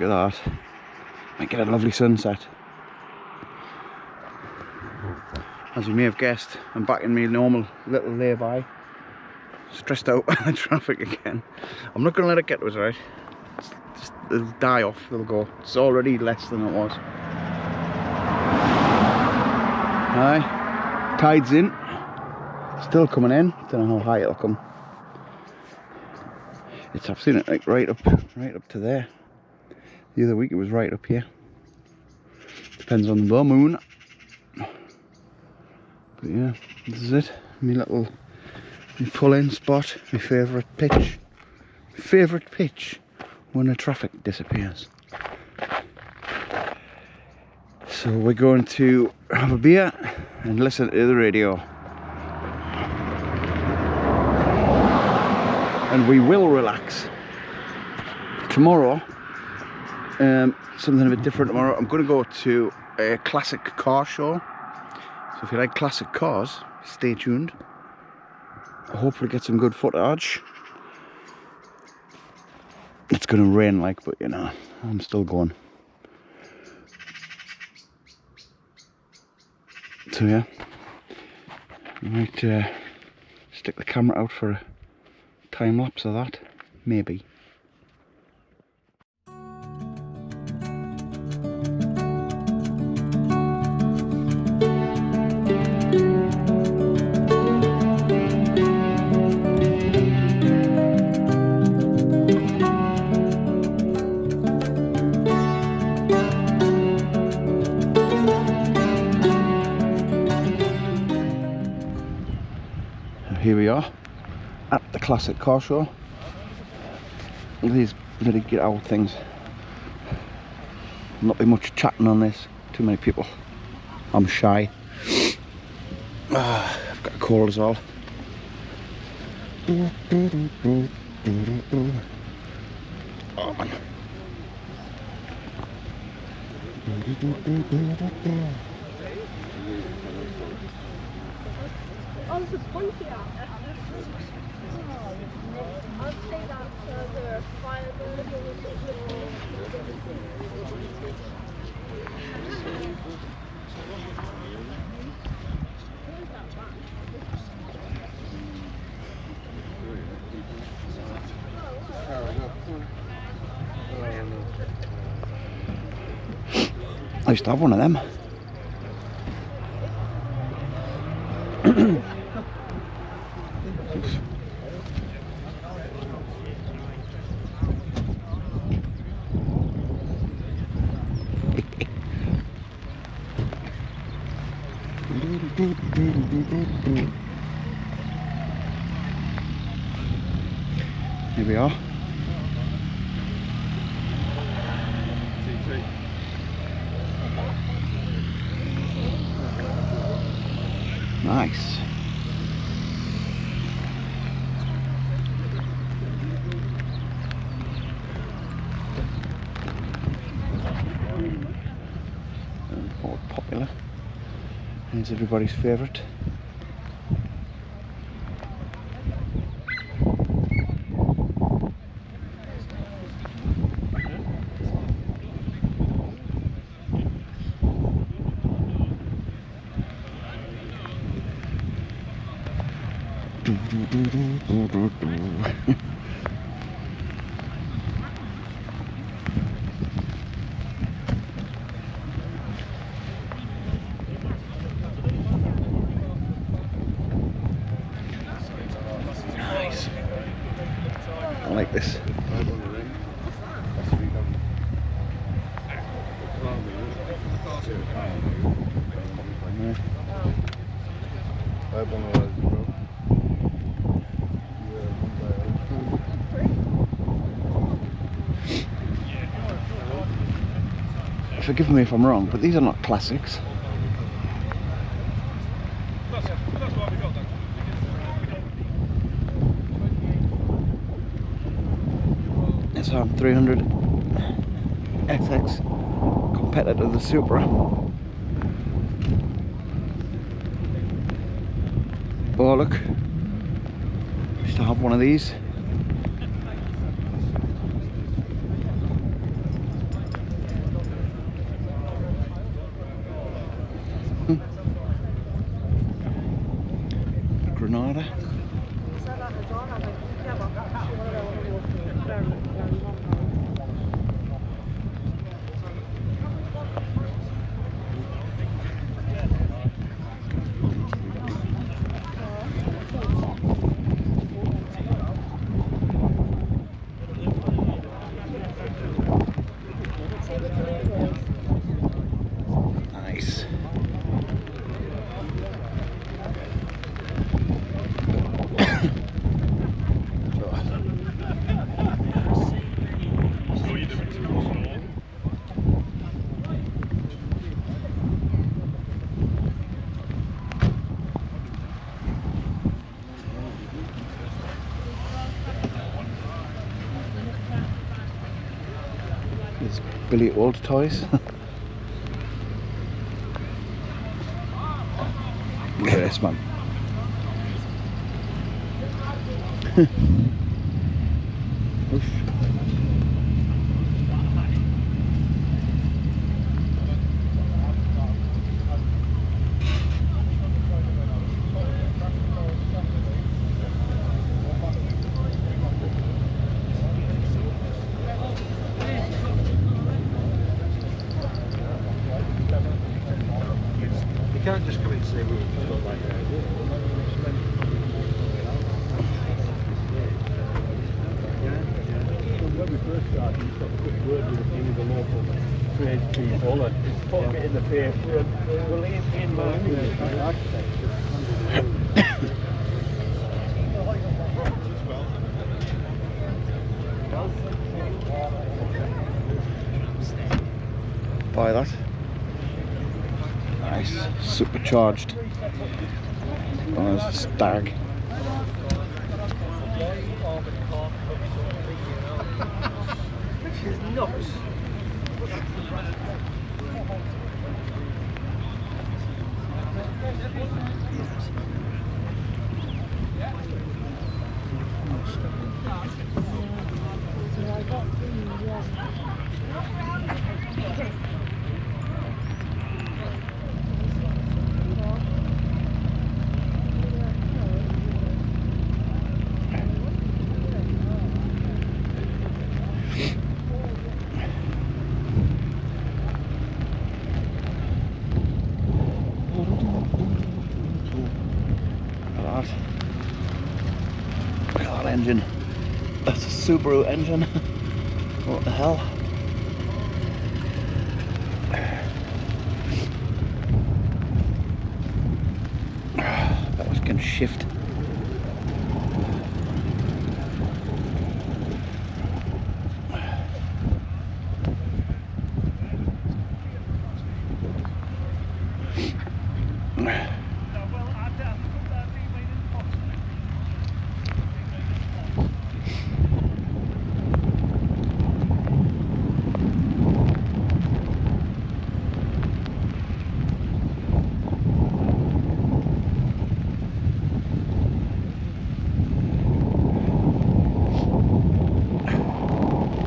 Look at that. Might get a lovely sunset. As you may have guessed, I'm back in my normal little layby. Stressed out by the traffic again. I'm not going to let it get to us, right? It'll die off, it'll go. It's already less than it was. Aye, tide's in. Still coming in. Don't know how high it'll come. I've seen it like right up to there. The other week it was right up here. Depends on the moon. But yeah, this is it. My little pull-in spot. My favourite pitch. Favourite pitch when the traffic disappears. So we're going to have a beer and listen to the radio. And we will relax. Tomorrow, something a bit different tomorrow. I'm going to go to a classic car show. So if you like classic cars, stay tuned. I'll hopefully get some good footage. It's going to rain like, but you know, I'm still going. So yeah, I might stick the camera out for a time lapse of that, maybe. Here we are at the classic car show. Look at these bloody get out things. Not be much chatting on this. Too many people. I'm shy. I've got a cold as well. Oh man. Oh, this is pointy out. I'll say that the fire I used to have one of them. Here we are. Nice. More popular. Here's everybody's favourite. Nice. I like this. Forgive me if I'm wrong, but these are not classics. It's a 300 SX competitor to the Supra. Oh look, used to have one of these. Nice. There's Billy Old Toys. Look at this, man. Oof. You can't just come in and say we've got like that. When we first started, we got a quick word with a few of the local tradespeople and put it in the paper and we'll in Buy that. Nice, supercharged. Oh, there's a stag. Which is nuts. Look at that engine. That's a Subaru engine. What the hell? That was can shift.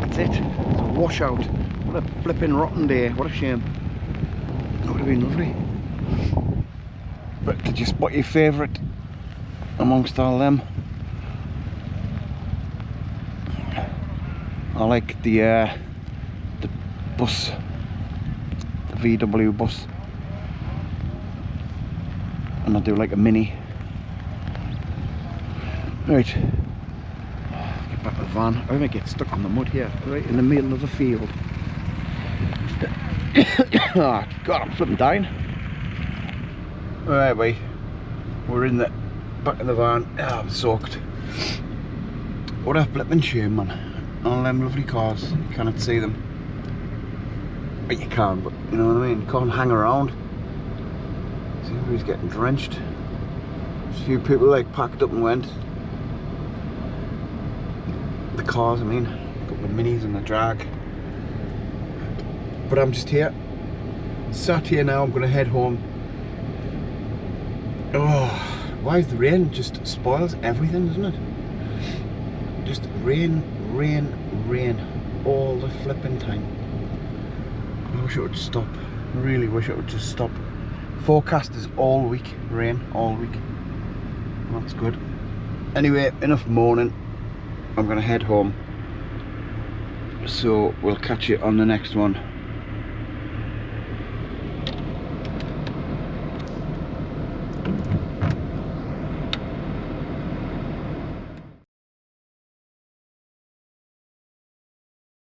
That's it. It's a washout. What a flipping rotten day. What a shame. That would have been lovely. But did you spot your favourite amongst all them? I like the bus, the VW bus, and I do like a Mini. Right, get back to the van. I might get stuck in the mud here, right in the middle of the field. Oh, God, I'm flipping dying. Right, we're in the back of the van. Oh, I'm soaked. What a flipping shame, man. All them lovely cars, you cannot see them. But you can, but you know what I mean? You can't hang around. See, everybody's getting drenched. A few people like packed up and went. The cars, I mean, a couple of minis and a drag. But I'm just here. Sat here now, I'm gonna head home. Oh, why is the rain just spoils everything, doesn't it? Just rain all the flipping time. I wish it would stop. I really wish it would just stop. Forecast is all week, rain all week. Well, that's good. Anyway, enough moaning. I'm gonna head home. So we'll catch you on the next one.